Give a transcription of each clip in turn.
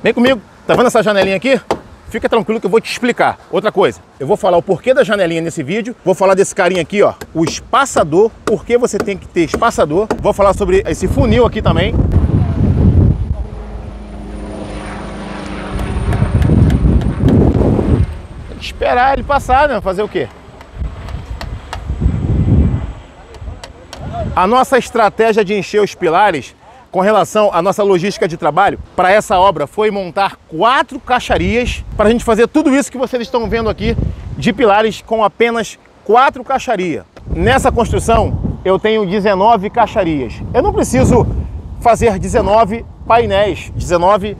Vem comigo, tá vendo essa janelinha aqui? Fica tranquilo que eu vou te explicar. Outra coisa, eu vou falar o porquê da janelinha nesse vídeo, vou falar desse carinha aqui, ó, o espaçador, por que você tem que ter espaçador, vou falar sobre esse funil aqui também. Tem que esperar ele passar, né? Fazer o quê? A nossa estratégia de encher os pilares com relação à nossa logística de trabalho para essa obra foi montar 4 caixarias para a gente fazer tudo isso que vocês estão vendo aqui de pilares com apenas 4 caixarias. Nessa construção eu tenho 19 caixarias. Eu não preciso fazer 19 painéis, 19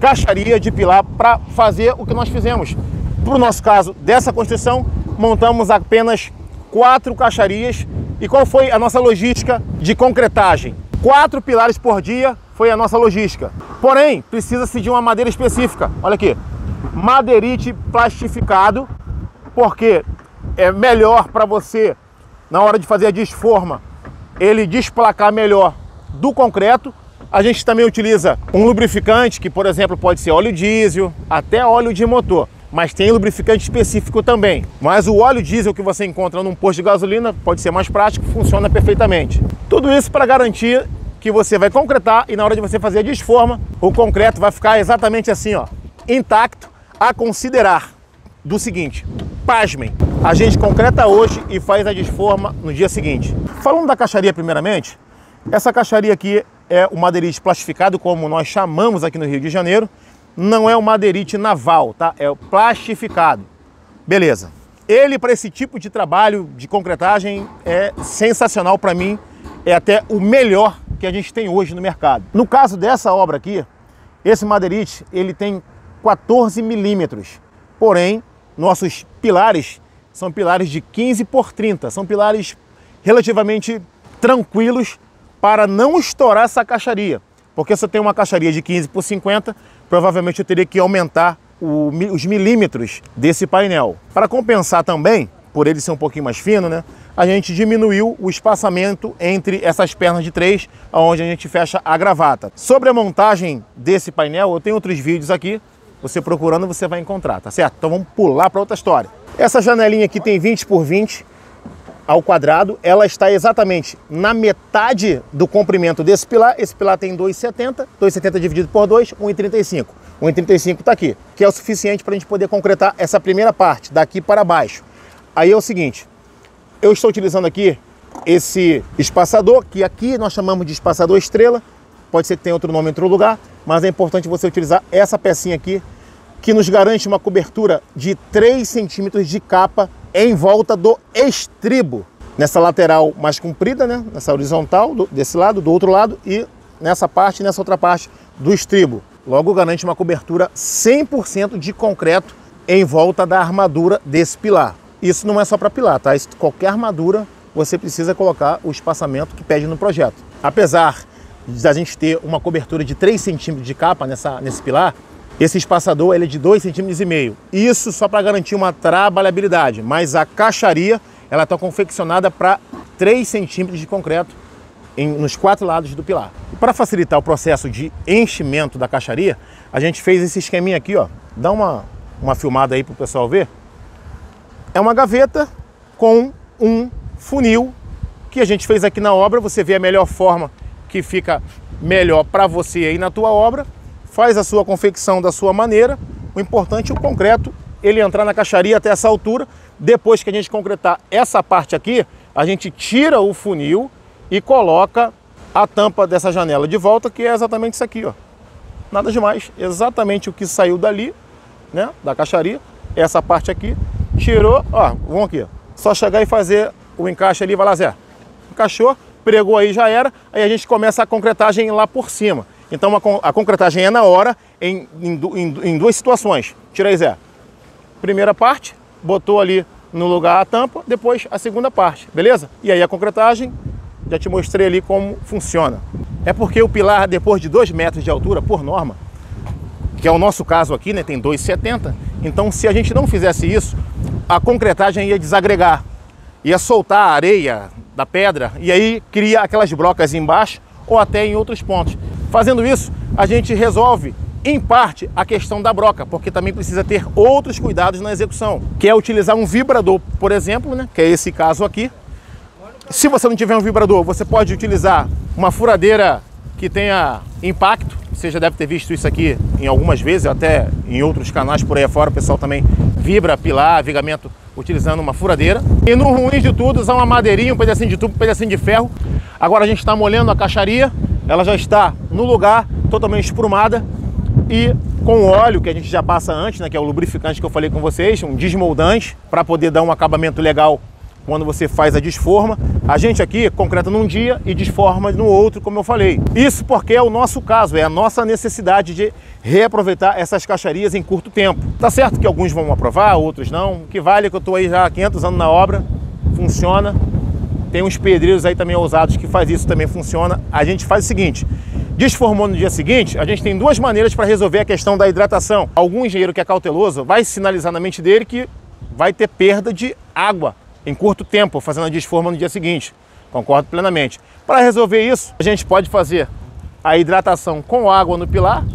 caixarias de pilar para fazer o que nós fizemos. Para o nosso caso dessa construção, montamos apenas 4 caixarias. E qual foi a nossa logística de concretagem? 4 pilares por dia foi a nossa logística. Porém, precisa-se de uma madeira específica. Olha aqui, madeirite plastificado, porque é melhor para você, na hora de fazer a desforma, ele desplacar melhor do concreto. A gente também utiliza um lubrificante, que por exemplo pode ser óleo diesel, até óleo de motor. Mas tem lubrificante específico também. Mas o óleo diesel que você encontra num posto de gasolina pode ser mais prático, funciona perfeitamente. Tudo isso para garantir que você vai concretar e na hora de você fazer a desforma, o concreto vai ficar exatamente assim, ó, intacto, a considerar do seguinte, pasmem, a gente concreta hoje e faz a desforma no dia seguinte. Falando da caixaria primeiramente, essa caixaria aqui é o madeirite plastificado, como nós chamamos aqui no Rio de Janeiro. Não é o madeirite naval, tá? É o plastificado. Beleza. Ele, para esse tipo de trabalho de concretagem, é sensacional para mim. É até o melhor que a gente tem hoje no mercado. No caso dessa obra aqui, esse madeirite, ele tem 14 milímetros. Porém, nossos pilares são pilares de 15 por 30. São pilares relativamente tranquilos para não estourar essa caixaria. Porque se eu tenho uma caixaria de 15 por 50, provavelmente eu teria que aumentar os milímetros desse painel. Para compensar também, por ele ser um pouquinho mais fino, né, a gente diminuiu o espaçamento entre essas pernas de 3, onde a gente fecha a gravata. Sobre a montagem desse painel, eu tenho outros vídeos aqui, você procurando você vai encontrar, tá certo? Então vamos pular para outra história. Essa janelinha aqui tem 20 por 20 ao quadrado, ela está exatamente na metade do comprimento desse pilar. Esse pilar tem 2,70, 2,70 dividido por 2, 1,35. 1,35 está aqui, que é o suficiente para a gente poder concretar essa primeira parte, daqui para baixo. Aí é o seguinte, eu estou utilizando aqui esse espaçador, que aqui nós chamamos de espaçador estrela, pode ser que tenha outro nome em outro lugar, mas é importante você utilizar essa pecinha aqui, que nos garante uma cobertura de 3 centímetros de capa em volta do estribo, nessa lateral mais comprida, né? Nessa horizontal, desse lado, do outro lado, e nessa parte e nessa outra parte do estribo. Logo garante uma cobertura 100% de concreto em volta da armadura desse pilar. Isso não é só para pilar, tá? Isso, qualquer armadura você precisa colocar o espaçamento que pede no projeto. Apesar da gente ter uma cobertura de 3 centímetros de capa nesse pilar, esse espaçador ele é de 2,5 cm. Isso só para garantir uma trabalhabilidade, mas a caixaria ela está confeccionada para 3 centímetros de concreto nos 4 lados do pilar. E para facilitar o processo de enchimento da caixaria, a gente fez esse esqueminha aqui, ó. Dá uma filmada aí para o pessoal ver. É uma gaveta com um funil que a gente fez aqui na obra. Você vê a melhor forma que fica melhor para você aí na tua obra. Faz a sua confecção da sua maneira. O importante é o concreto, ele entrar na caixaria até essa altura. Depois que a gente concretar essa parte aqui, a gente tira o funil e coloca a tampa dessa janela de volta, que é exatamente isso aqui, ó. Nada demais, exatamente o que saiu dali, né, da caixaria. Essa parte aqui, tirou, ó, vamos aqui, ó. Só chegar e fazer o encaixe ali, vai lá, Zé. Encaixou, pregou aí, já era. Aí a gente começa a concretagem lá por cima. Então a concretagem é na hora, em 2 situações. Tira aí, Zé. Primeira parte, botou ali no lugar a tampa, depois a segunda parte, beleza? E aí a concretagem, já te mostrei ali como funciona. É porque o pilar, depois de 2 metros de altura, por norma, que é o nosso caso aqui, né, tem 2,70, então se a gente não fizesse isso, a concretagem ia desagregar, ia soltar a areia da pedra, e aí cria aquelas brocas embaixo, ou até em outros pontos. Fazendo isso, a gente resolve em parte, a questão da broca, porque também precisa ter outros cuidados na execução, que é utilizar um vibrador, por exemplo, né, que é esse caso aqui. Se você não tiver um vibrador, você pode utilizar uma furadeira que tenha impacto. Você já deve ter visto isso aqui em algumas vezes, até em outros canais por aí afora, o pessoal também vibra pilar, vigamento, utilizando uma furadeira. E no ruim de tudo, usar uma madeirinha, um pedacinho de tubo, um pedacinho de ferro. Agora a gente está molhando a caixaria, ela já está no lugar, totalmente esprumada. E com o óleo que a gente já passa antes, né, que é o lubrificante que eu falei com vocês, um desmoldante, para poder dar um acabamento legal quando você faz a desforma. A gente aqui concreta num dia e desforma no outro, como eu falei. Isso porque é o nosso caso, é a nossa necessidade de reaproveitar essas caixarias em curto tempo. Tá certo que alguns vão aprovar, outros não. O que vale é que eu estou aí já há 500 anos na obra, funciona. Tem uns pedreiros aí também ousados que faz isso, também funciona. A gente faz o seguinte: desformou no dia seguinte, a gente tem duas maneiras para resolver a questão da hidratação. Algum engenheiro que é cauteloso vai sinalizar na mente dele que vai ter perda de água em curto tempo, fazendo a desforma no dia seguinte. Concordo plenamente. Para resolver isso, a gente pode fazer a hidratação com água no pilar,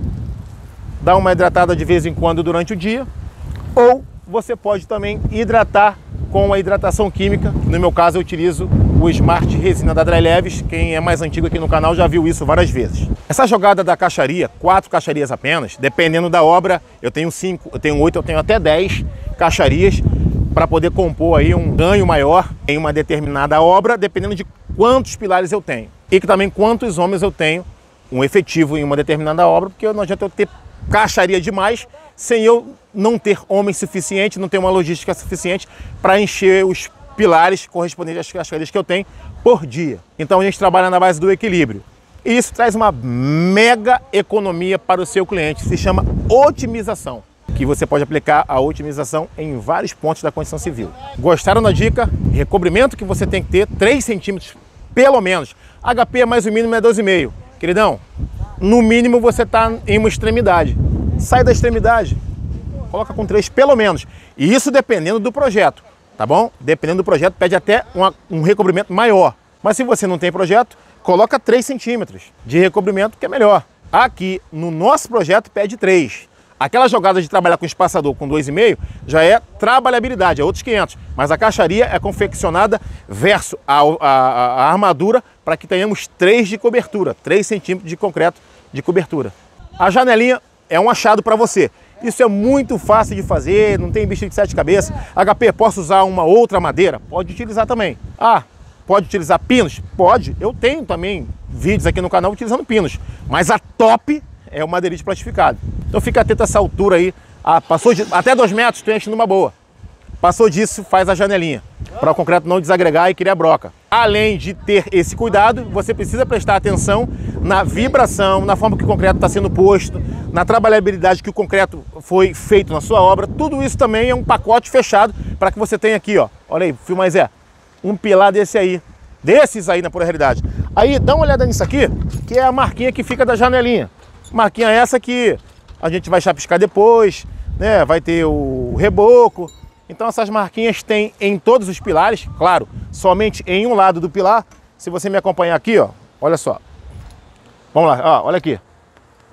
dar uma hidratada de vez em quando durante o dia, ou você pode também hidratar com a hidratação química. No meu caso, eu utilizo o Smart Resina da Dry Leves. Quem é mais antigo aqui no canal já viu isso várias vezes. Essa jogada da caixaria, 4 caixarias apenas, dependendo da obra, eu tenho 5, eu tenho 8, eu tenho até 10 caixarias, para poder compor aí um ganho maior em uma determinada obra, dependendo de quantos pilares eu tenho. E também quantos homens eu tenho, um efetivo em uma determinada obra, porque não adianta eu ter caixaria demais sem eu não ter homem suficiente, não ter uma logística suficiente para encher os pilares correspondentes às caixarias que eu tenho por dia. Então a gente trabalha na base do equilíbrio. E isso traz uma mega economia para o seu cliente, se chama otimização, que você pode aplicar a otimização em vários pontos da construção civil. Gostaram da dica? Recobrimento que você tem que ter 3 centímetros, pelo menos. HP mais o mínimo é 12,5. Queridão, no mínimo você está em uma extremidade. Sai da extremidade, coloca com 3 pelo menos. E isso dependendo do projeto, tá bom? Dependendo do projeto, pede até um recobrimento maior. Mas se você não tem projeto, coloca 3 centímetros de recobrimento, que é melhor. Aqui, no nosso projeto, pede 3. Aquela jogada de trabalhar com espaçador com 2,5 já é trabalhabilidade, é outros 500. Mas a caixaria é confeccionada verso a armadura para que tenhamos 3 de cobertura, 3 centímetros de concreto de cobertura. A janelinha é um achado para você. Isso é muito fácil de fazer, não tem bicho de 7 cabeças. HP, posso usar uma outra madeira? Pode utilizar também. Ah, pode utilizar pinos? Pode. Eu tenho também vídeos aqui no canal utilizando pinos. Mas a top é o madeirite plastificado. Então fica atento a essa altura aí. Passou de até 2 metros, tu enche numa boa. Passou disso, faz a janelinha, para o concreto não desagregar e criar broca. Além de ter esse cuidado, você precisa prestar atenção na vibração, na forma que o concreto está sendo posto, na trabalhabilidade que o concreto foi feito na sua obra. Tudo isso também é um pacote fechado para que você tenha aqui, ó. Olha aí, filma aí, Zé. Um pilar desse aí. Desses aí, na pura realidade. Aí, dá uma olhada nisso aqui, que é a marquinha que fica da janelinha. Marquinha essa que a gente vai chapiscar depois, né? Vai ter o reboco. Então essas marquinhas tem em todos os pilares, claro, somente em um lado do pilar. Se você me acompanhar aqui, ó, olha só. Vamos lá, ó, olha aqui.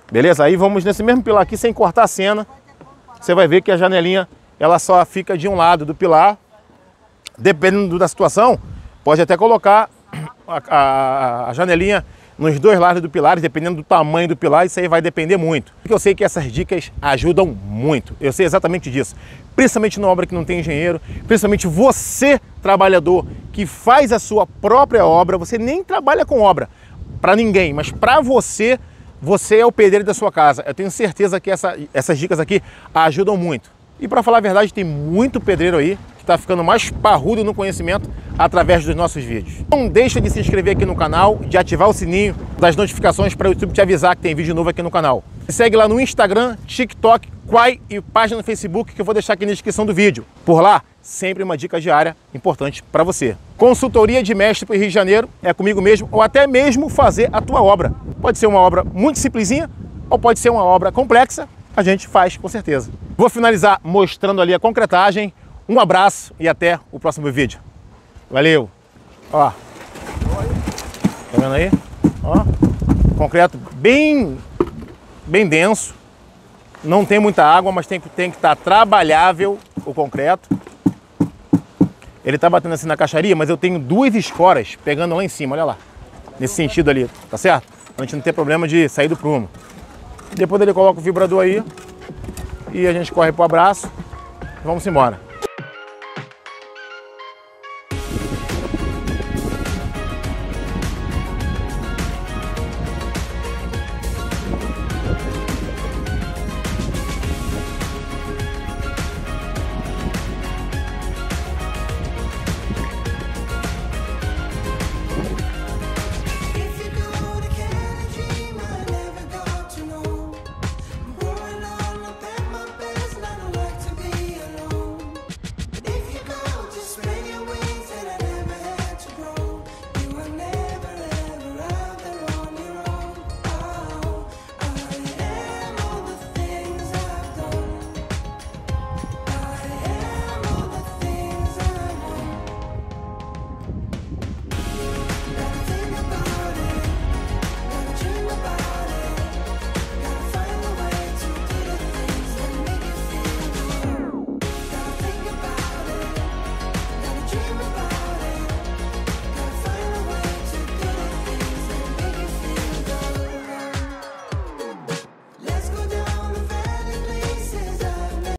Beleza? Aí vamos nesse mesmo pilar aqui, sem cortar a cena. Você vai ver que a janelinha, ela só fica de um lado do pilar. Dependendo da situação, pode até colocar a janelinha nos 2 lados do pilar, dependendo do tamanho do pilar. Isso aí vai depender muito. Porque eu sei que essas dicas ajudam muito. Eu sei exatamente disso. Principalmente na obra que não tem engenheiro, principalmente você, trabalhador, que faz a sua própria obra. Você nem trabalha com obra para ninguém, mas para você, você é o pedreiro da sua casa. Eu tenho certeza que essas dicas aqui ajudam muito. E para falar a verdade, tem muito pedreiro aí que está ficando mais parrudo no conhecimento através dos nossos vídeos. Não deixa de se inscrever aqui no canal, de ativar o sininho das notificações para o YouTube te avisar que tem vídeo novo aqui no canal. Me segue lá no Instagram, TikTok, Quai e página no Facebook que eu vou deixar aqui na descrição do vídeo. Por lá, sempre uma dica diária importante para você. Consultoria de mestre para o Rio de Janeiro é comigo mesmo, ou até mesmo fazer a tua obra. Pode ser uma obra muito simplesinha ou pode ser uma obra complexa, a gente faz com certeza. Vou finalizar mostrando ali a concretagem. Um abraço e até o próximo vídeo. Valeu! Ó, tá vendo aí? Ó, concreto bem denso, Não tem muita água, mas tem que estar trabalhável o concreto. Ele tá batendo assim na caixaria, mas eu tenho 2 escoras pegando lá em cima, olha lá. Nesse sentido ali, tá certo? Pra gente não ter problema de sair do prumo. Depois ele coloca o vibrador aí e a gente corre pro abraço e vamos embora.